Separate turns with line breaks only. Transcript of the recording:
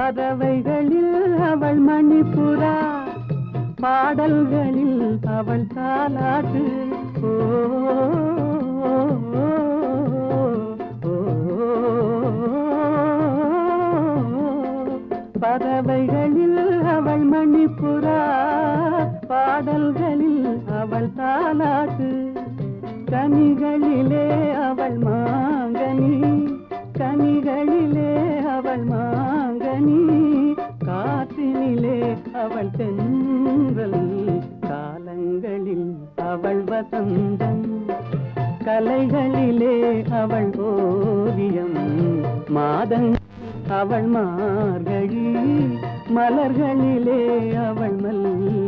பறவைகளில் அவள் மணிப்புறா, பாடல்களில் அவள் தாலாட்டு. ஓ பறவைகளில் அவள் மணிப்புறா, பாடல்களில் அவள் தாலாட்டு. கனிகளிலே அவள் மாங்கனி, கனிகளிலே அவள் மாங்கனி, காற்றினிலே அவள் தென்றல், காலங்களில் அவள் வசந்தம், கலைகளிலே அவள் ஓவியம், மாதம் அவள் மார்கழி, மலர்களிலே அவள் மல்லிகை.